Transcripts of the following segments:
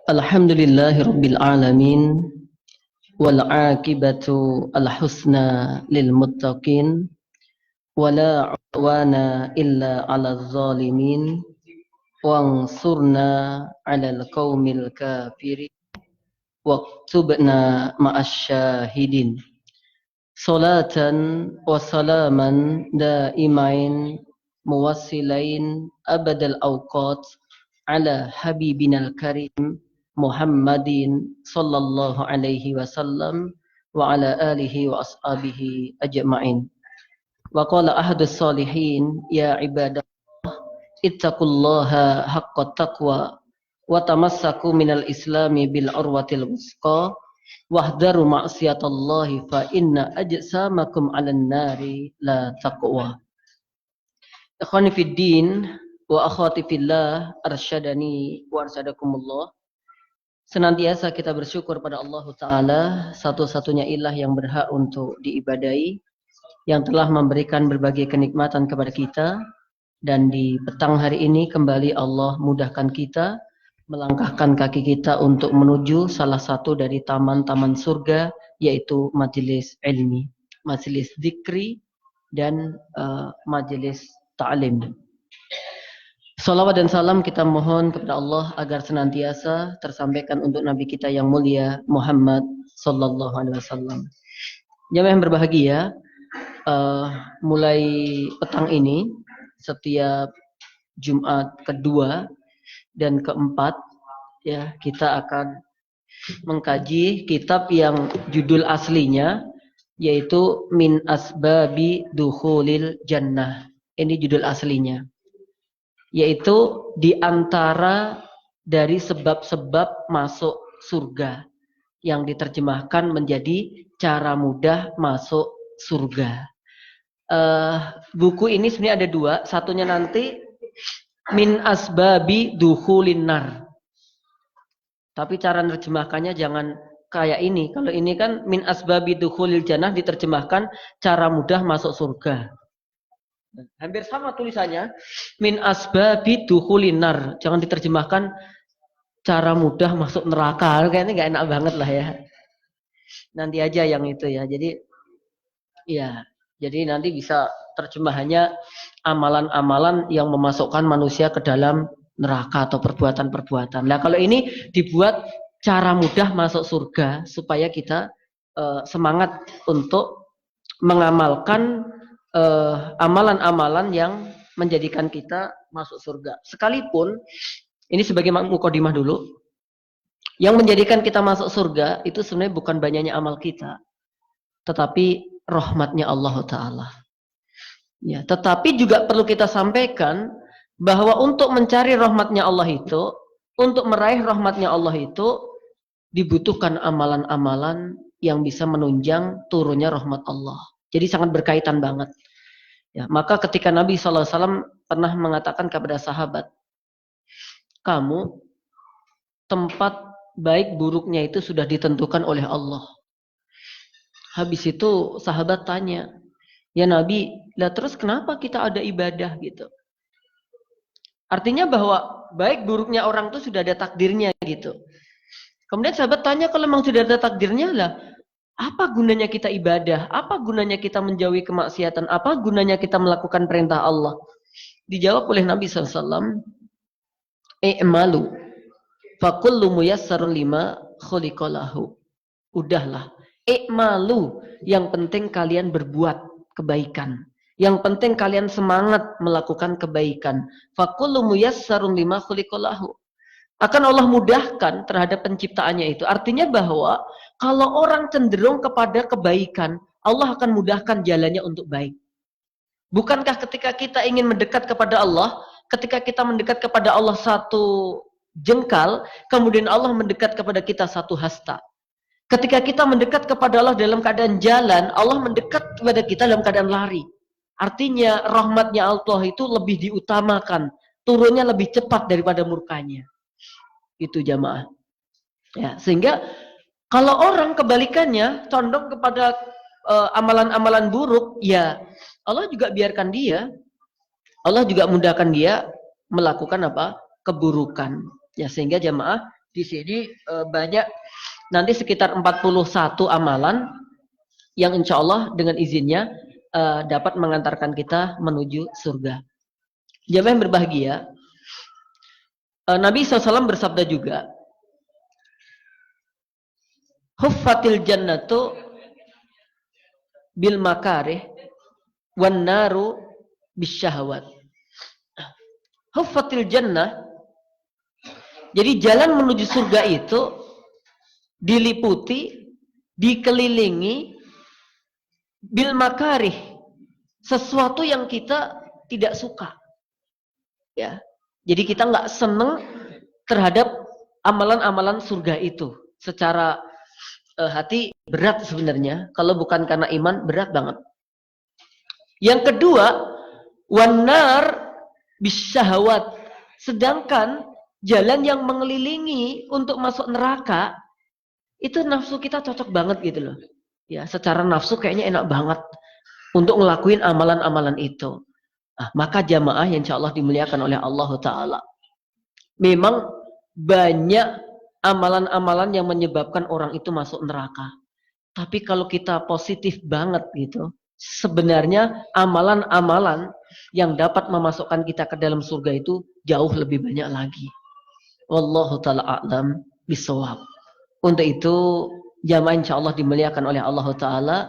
Alhamdulillahi Rabbil Alamin wal aqibatu al-husna lil muttaqin wala udwana illa 'alal zalimin wansurna 'alal qaumil kafirin waktubna ma'asy syahidin. Salatan wa salaman daimain muwassilain abadal awqat ala habibinal karim Muhammadin sallallahu alaihi wasallam wa ala alihi wa ashabihi ajma'in. Wa qala ahadus salihin ya ibadah ittaqullaha haqqa taqwa wa tamassaku minal islami bil urwatil wusqa wahdaru ma'siyatallahi fa inna ajsamakum 'alan nari la taqwa. Ikhwani fid din wa akhwati fillah arsyadani wa arsadakumullah. Senantiasa kita bersyukur pada Allah Ta'ala, satu-satunya ilah yang berhak untuk diibadahi, yang telah memberikan berbagai kenikmatan kepada kita. Dan di petang hari ini kembali Allah mudahkan kita, melangkahkan kaki kita untuk menuju salah satu dari taman-taman surga, yaitu majelis ilmi, majelis zikri, dan majelis ta'lim. Salawat dan salam kita mohon kepada Allah agar senantiasa tersampaikan untuk Nabi kita yang mulia Muhammad sallallahu alaihi wasallam. Jamaah yang berbahagia, mulai petang ini setiap Jumat kedua dan keempat ya kita akan mengkaji kitab yang judul aslinya yaitu Min Asbabi Dukhulil Jannah. Ini judul aslinya. Yaitu diantara dari sebab-sebab masuk surga yang diterjemahkan menjadi cara mudah masuk surga. Buku ini sebenarnya ada dua, satunya nanti Min Asbabi Dukhulin Nar. Tapi cara menerjemahkannya jangan kayak ini. Kalau ini kan Min Asbabi Dukhulil Jannah diterjemahkan cara mudah masuk surga. Hampir sama tulisannya Min Asbabi Dukhulin Nar. Jangan diterjemahkan cara mudah masuk neraka. Kayaknya nggak enak banget lah ya. Nanti aja yang itu ya. Jadi nanti bisa terjemahannya amalan-amalan yang memasukkan manusia ke dalam neraka atau perbuatan-perbuatan. Nah kalau ini dibuat cara mudah masuk surga supaya kita semangat untuk mengamalkan amalan-amalan yang menjadikan kita masuk surga. Sekalipun ini sebagai mukadimah dulu, yang menjadikan kita masuk surga itu sebenarnya bukan banyaknya amal kita, tetapi rahmatnya Allah Ta'ala. Ya, tetapi juga perlu kita sampaikan bahwa untuk mencari rahmatnya Allah itu, untuk meraih rahmatnya Allah itu dibutuhkan amalan-amalan yang bisa menunjang turunnya rahmat Allah. Jadi sangat berkaitan banget. Ya, maka ketika Nabi SAW pernah mengatakan kepada sahabat, kamu tempat baik buruknya itu sudah ditentukan oleh Allah. Habis itu sahabat tanya, ya Nabi, lah terus kenapa kita ada ibadah gitu? Artinya bahwa baik buruknya orang itu sudah ada takdirnya gitu. Kemudian sahabat tanya, kalau memang sudah ada takdirnya lah, apa gunanya kita ibadah? Apa gunanya kita menjauhi kemaksiatan? Apa gunanya kita melakukan perintah Allah? Dijawab oleh Nabi SAW, i'malu fakullu muyassarun lima khuliqalahu. Udahlah, i'malu, yang penting kalian berbuat kebaikan. Yang penting kalian semangat melakukan kebaikan. Fakullu muyassarun lima khuliqalahu. Akan Allah mudahkan terhadap penciptaannya itu. Artinya bahwa kalau orang cenderung kepada kebaikan, Allah akan mudahkan jalannya untuk baik. Bukankah ketika kita ingin mendekat kepada Allah, ketika kita mendekat kepada Allah satu jengkal, kemudian Allah mendekat kepada kita satu hasta. Ketika kita mendekat kepada Allah dalam keadaan jalan, Allah mendekat kepada kita dalam keadaan lari. Artinya rahmatnya Allah itu lebih diutamakan, turunnya lebih cepat daripada murkanya. Itu jamaah. Ya, sehingga kalau orang kebalikannya condong kepada amalan-amalan buruk, ya Allah juga biarkan dia, Allah juga mudahkan dia melakukan apa? Keburukan. Ya, sehingga jamaah Di sini banyak, nanti sekitar 41 amalan yang insya Allah dengan izinnya dapat mengantarkan kita menuju surga. Jamaah yang berbahagia, Nabi SAW bersabda juga, huffatil jannatu bil makarih wan naru bisyahwat. Huffatil jannah, jadi jalan menuju surga itu diliputi, dikelilingi bil makarih, sesuatu yang kita tidak suka. Ya. Jadi kita nggak seneng terhadap amalan-amalan surga itu. Secara hati berat sebenarnya. Kalau bukan karena iman, berat banget. Yang kedua, wanar bisyahwat. Sedangkan jalan yang mengelilingi untuk masuk neraka, itu nafsu kita cocok banget gitu loh. Ya, secara nafsu kayaknya enak banget untuk ngelakuin amalan-amalan itu. Nah, maka jamaah yang insya Allah dimuliakan oleh Allah Ta'ala, memang banyak amalan-amalan yang menyebabkan orang itu masuk neraka. Tapi kalau kita positif banget gitu, sebenarnya amalan-amalan yang dapat memasukkan kita ke dalam surga itu jauh lebih banyak lagi. Wallahu ta'ala a'lam bisawab. Untuk itu jamaah insya Allah dimuliakan oleh Allah Ta'ala.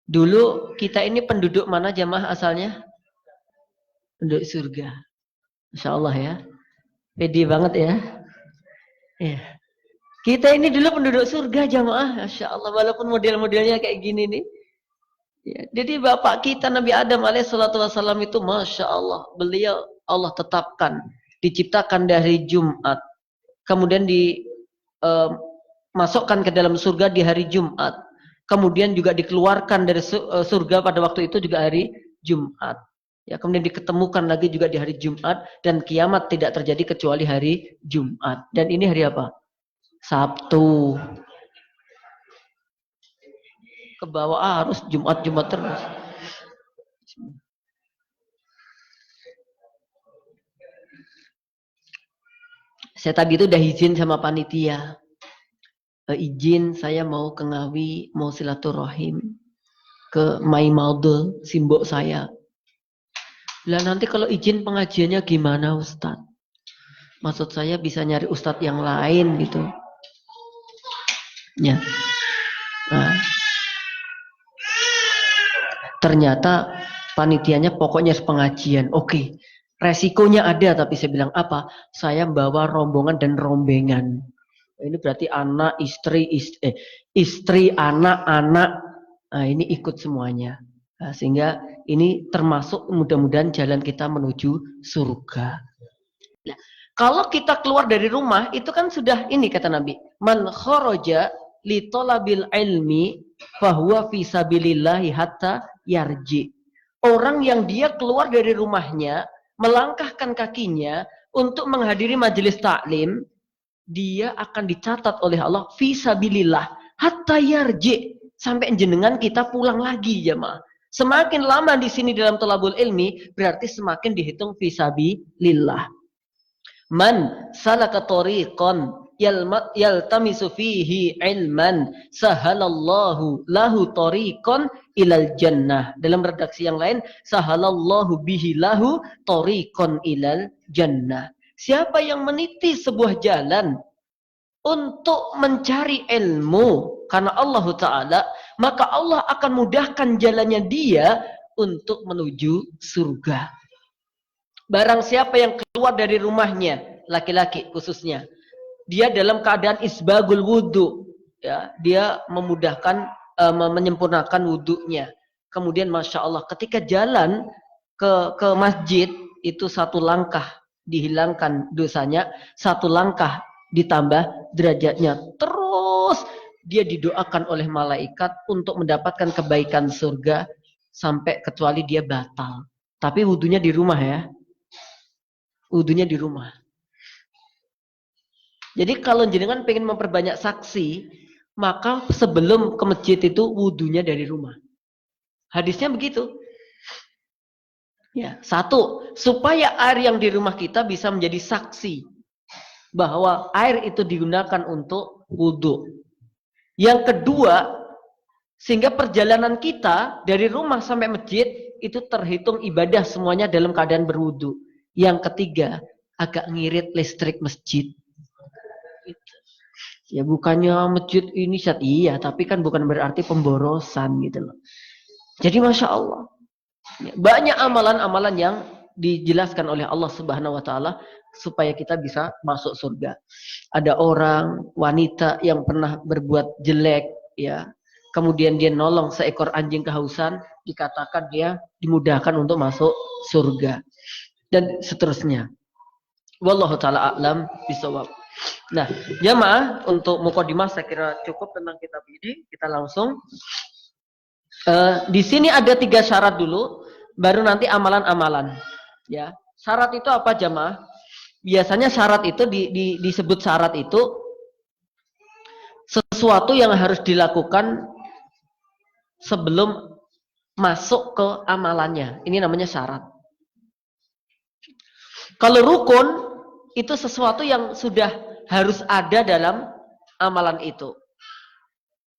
Dulu kita ini penduduk mana jamaah asalnya? Penduduk surga. Insya Allah ya. Pede banget ya. Ya. Kita ini dulu penduduk surga jamaah. Masya Allah. Walaupun model-modelnya kayak gini nih. Ya. Jadi bapak kita Nabi Adam alaihissalam itu Masya Allah. Beliau Allah tetapkan. Diciptakan dari Jumat. Kemudian dimasukkan ke dalam surga di hari Jumat. Kemudian juga dikeluarkan dari surga pada waktu itu juga hari Jumat. Ya, kemudian diketemukan lagi juga di hari Jumat, dan kiamat tidak terjadi kecuali hari Jumat. Dan ini hari apa? Sabtu. Ke bawah harus Jumat terus. Saya tadi itu udah izin sama panitia. Izin saya mau ke Ngawi, mau silaturahim ke Maimalde, simbok saya. Lah nanti kalau izin pengajiannya gimana Ustadz? Maksud saya bisa nyari Ustadz yang lain gitu. Ya. Nah, ternyata panitianya pokoknya pengajian. Oke. Resikonya ada, tapi saya bilang apa? Saya bawa rombongan dan rombengan. Ini berarti anak, istri, anak-anak. Nah, ini ikut semuanya. Nah, sehingga ini termasuk mudah-mudahan jalan kita menuju surga. Nah, kalau kita keluar dari rumah itu kan sudah ini kata Nabi, man kharaja li talabil ilmi fahuwa fi sabilillahi hatta yarji. Orang yang dia keluar dari rumahnya, melangkahkan kakinya untuk menghadiri majelis taklim, dia akan dicatat oleh Allah fi sabilillah hatta yarji, sampai jenengan kita pulang lagi jemaah. Semakin lama di sini dalam thalabul ilmi, berarti semakin dihitung fi sabilillah. Man salaka tariqan yaltamisu fihi ilman sahalallahu lahu tariqan ilal jannah. Dalam redaksi yang lain, sahalallahu bihi lahu tariqan ilal jannah. Siapa yang meniti sebuah jalan untuk mencari ilmu karena Allah Ta'ala, maka Allah akan mudahkan jalannya dia untuk menuju surga. Barang siapa yang keluar dari rumahnya, laki-laki khususnya, dia dalam keadaan isbagul wudu, ya, dia memudahkan, menyempurnakan wudunya. Kemudian Masya Allah, ketika jalan ke masjid, itu satu langkah dihilangkan dosanya, satu langkah ditambah derajatnya. Terus dia didoakan oleh malaikat untuk mendapatkan kebaikan surga sampai kecuali dia batal. Tapi wudunya di rumah ya. Wudunya di rumah. Jadi kalau jenengan pengen memperbanyak saksi, maka sebelum ke masjid itu wudunya dari rumah. Hadisnya begitu. Ya, satu, supaya air yang di rumah kita bisa menjadi saksi bahwa air itu digunakan untuk wudhu. Yang kedua, sehingga perjalanan kita dari rumah sampai masjid itu terhitung ibadah semuanya dalam keadaan berwudhu. Yang ketiga, agak ngirit listrik masjid. Ya bukannya masjid ini iya, tapi kan bukan berarti pemborosan gitu loh. Jadi Masya Allah, banyak amalan-amalan yang dijelaskan oleh Allah Subhanahu Wa Taala supaya kita bisa masuk surga. Ada orang wanita yang pernah berbuat jelek, ya, kemudian dia nolong seekor anjing kehausan, dikatakan dia dimudahkan untuk masuk surga, dan seterusnya. Wallahu taala a'lam bishawab. Nah, jamaah, untuk mukadimah saya kira cukup tentang kitab ini. Kita langsung. Di sini ada 3 syarat dulu, baru nanti amalan-amalan. Ya, syarat itu apa jamaah? Biasanya syarat itu disebut syarat itu sesuatu yang harus dilakukan sebelum masuk ke amalannya. Ini namanya syarat. Kalau rukun itu sesuatu yang sudah harus ada dalam amalan itu.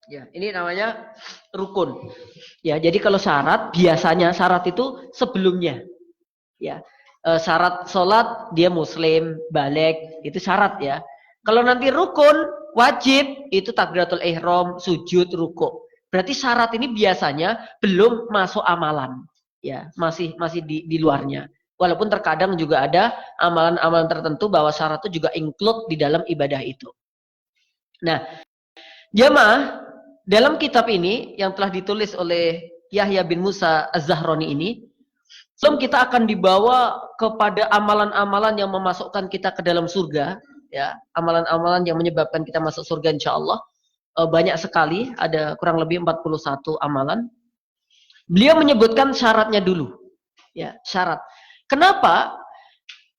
Ya, ini namanya rukun. Ya, jadi kalau syarat, biasanya syarat itu sebelumnya. Ya, syarat sholat dia muslim, balik, itu syarat ya. Kalau nanti rukun, wajib, itu takbiratul ihram, sujud, ruku. Berarti syarat ini biasanya belum masuk amalan. Ya, masih di luarnya. Walaupun terkadang juga ada amalan-amalan tertentu bahwa syarat itu juga include di dalam ibadah itu. Nah, jamaah, dalam kitab ini yang telah ditulis oleh Yahya bin Musa Az-Zahrani ini, sebelum kita akan dibawa kepada amalan-amalan yang memasukkan kita ke dalam surga, ya, amalan-amalan yang menyebabkan kita masuk surga insyaallah, banyak sekali, ada kurang lebih 41 amalan. Beliau menyebutkan syaratnya dulu. Ya, syarat. Kenapa?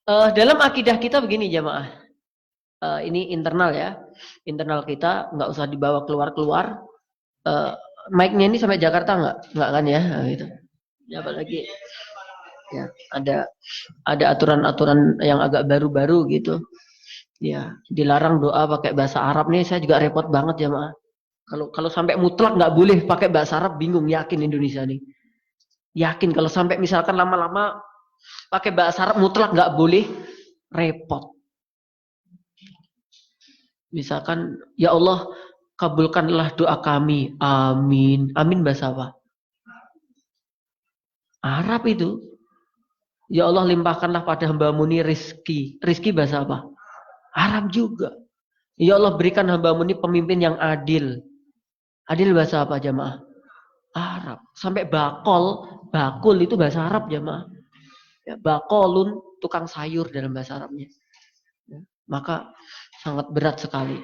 Dalam akidah kita begini jamaah. Ini internal ya. Internal kita, nggak usah dibawa keluar-keluar. Mic-nya ini sampai Jakarta nggak kan ya, gitu. Ya, apalagi ya ada aturan-aturan yang agak baru-baru gitu. Ya, dilarang doa pakai bahasa Arab nih, saya juga repot banget ya, Mak. Kalau sampai mutlak nggak boleh pakai bahasa Arab, bingung, yakin Indonesia nih. Yakin kalau sampai misalkan lama-lama pakai bahasa Arab mutlak nggak boleh, repot. Misalkan, ya Allah, kabulkanlah doa kami. Amin. Amin bahasa apa? Arab itu. Ya Allah, limpahkanlah pada hamba-Mu ini rizki. Rizki bahasa apa? Arab juga. Ya Allah, berikan hamba-Mu ini pemimpin yang adil. Adil bahasa apa jamaah? Arab. Sampai bakul itu bahasa Arab jamaah. Ya, bakolun, tukang sayur dalam bahasa Arabnya. Ya, maka sangat berat sekali.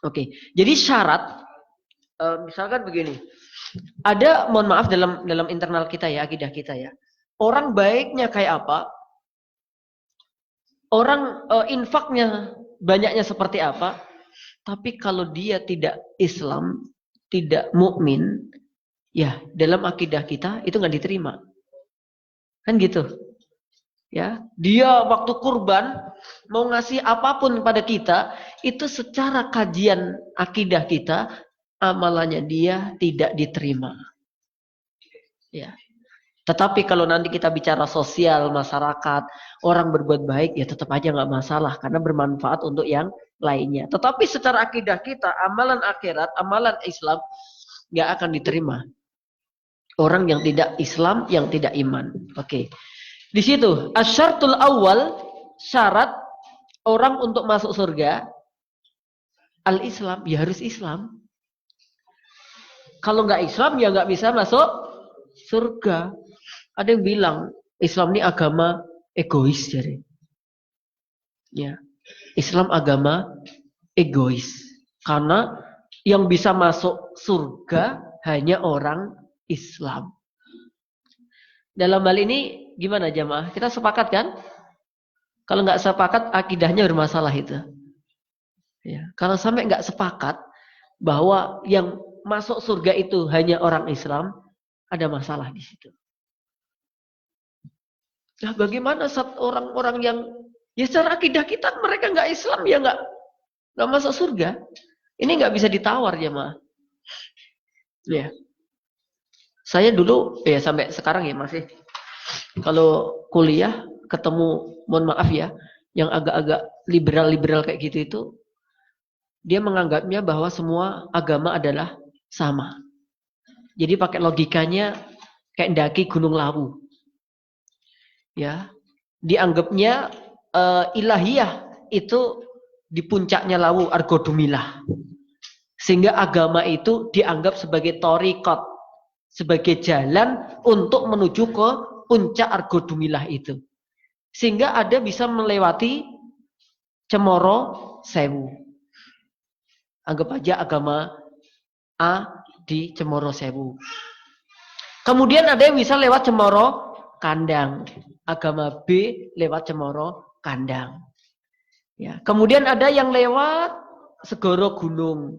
Oke, jadi syarat, misalkan begini, ada, mohon maaf, dalam internal kita ya, akidah kita ya, orang baiknya kayak apa, orang infaknya banyaknya seperti apa, tapi kalau dia tidak Islam, tidak mukmin, ya dalam akidah kita itu nggak diterima, kan gitu. Ya, dia waktu kurban mau ngasih apapun pada kita, itu secara kajian akidah kita, amalannya dia tidak diterima. Ya. Tetapi kalau nanti kita bicara sosial, masyarakat, orang berbuat baik, ya tetap aja nggak masalah karena bermanfaat untuk yang lainnya. Tetapi secara akidah kita, amalan akhirat, amalan Islam nggak akan diterima. Orang yang tidak Islam, yang tidak iman. Oke. Di situ, asyartul awal, syarat orang untuk masuk surga, al-Islam, ya harus Islam. Kalau nggak Islam, ya nggak bisa masuk surga. Ada yang bilang, Islam ini agama egois, jadi. Ya, Islam agama egois. Karena yang bisa masuk surga hanya orang Islam. Dalam hal ini gimana jamaah? Kita sepakat kan? Kalau nggak sepakat, akidahnya bermasalah itu. Ya, kalau sampai nggak sepakat bahwa yang masuk surga itu hanya orang Islam, ada masalah di situ. Nah, bagaimana saat orang-orang yang Ya secara akidah kita mereka nggak Islam ya nggak masuk surga. Ini nggak bisa ditawar ya mah. Ya. Saya dulu ya sampai sekarang ya masih kalau kuliah ketemu, mohon maaf ya, yang agak-agak liberal-liberal kayak gitu itu, dia menganggapnya bahwa semua agama adalah sama. Jadi pakai logikanya kayak ndaki Gunung Lawu. Ya. Dianggapnya ilahiyah itu di puncaknya Lawu Argodumilah. Sehingga agama itu dianggap sebagai thariqat, sebagai jalan untuk menuju ke puncak Argodumilah itu. Sehingga ada bisa melewati Cemoro Sewu. Anggap aja agama A di Cemoro Sewu. Kemudian ada yang bisa lewat Cemoro Kandang. Agama B lewat Cemoro Kandang. Ya. Kemudian ada yang lewat Segoro Gunung.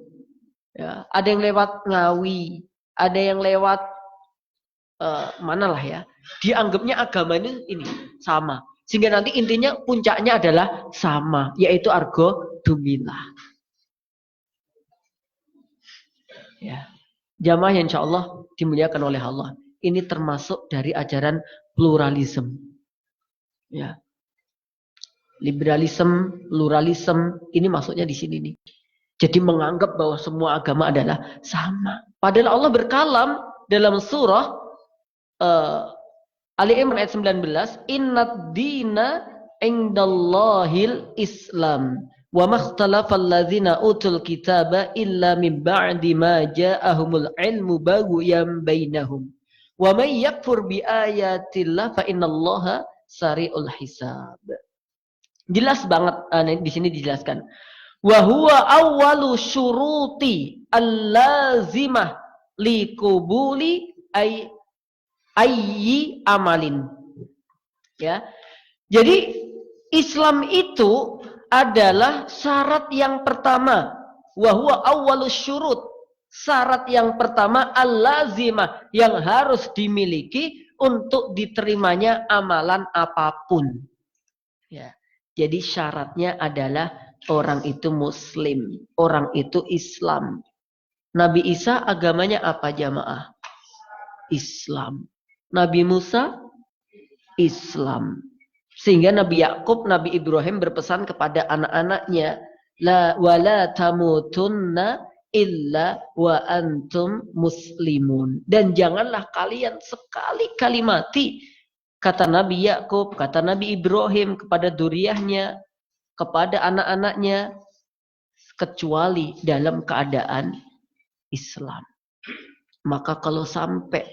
Ya. Ada yang lewat Ngawi. Ada yang lewat manalah ya. Dianggapnya agama ini sama. Sehingga nanti intinya puncaknya adalah sama. Yaitu Argodumilah. Ya. Jamaah yang insya Allah dimuliakan oleh Allah. Ini termasuk dari ajaran pluralisme. Ya. Liberalisme, pluralisme, ini maksudnya di sini nih. Jadi menganggap bahwa semua agama adalah sama. Padahal Allah berkalam dalam surah Ali Imran ayat 19, "Innad dina indallahil Islam. Wa makhtalafal ladzina utul kitaba illa min ba'di ma ja'ahumul ilmu baghyan bainahum. Wa may yakfur bi ayatillah fa innallaha sari'ul hisab." Jelas banget di sini dijelaskan. Wa huwa awwalu syuruti al-lazimah liqubuli ayyi amalin. Ya. Jadi Islam itu adalah syarat yang pertama. Wa huwa awwalus syurut. Syarat yang pertama al-lazimah yang harus dimiliki untuk diterimanya amalan apapun. Ya. Jadi syaratnya adalah orang itu muslim, orang itu Islam. Nabi Isa agamanya apa jamaah? Islam. Nabi Musa Islam. Sehingga Nabi Yakub, Nabi Ibrahim berpesan kepada anak-anaknya, la wala tamutunna illa wa antum muslimun. Dan janganlah kalian sekali-kali mati, kata Nabi Yakub, kata Nabi Ibrahim kepada duriyahnya, kepada anak-anaknya, kecuali dalam keadaan Islam. Maka kalau sampai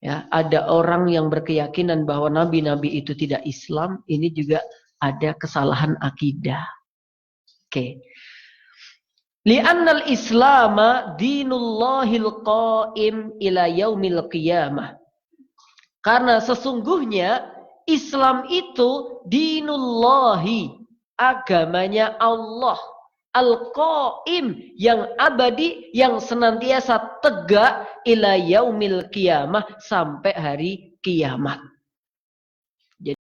ya ada orang yang berkeyakinan bahwa nabi-nabi itu tidak Islam, ini juga ada kesalahan akidah. Oke. Li'annal islama dinullahil qaim ila yaumil qiyamah. Karena sesungguhnya Islam itu dinullahi, agamanya Allah, al-qaim, yang abadi, yang senantiasa tegak ila yaumil qiyamah, sampai hari kiamat.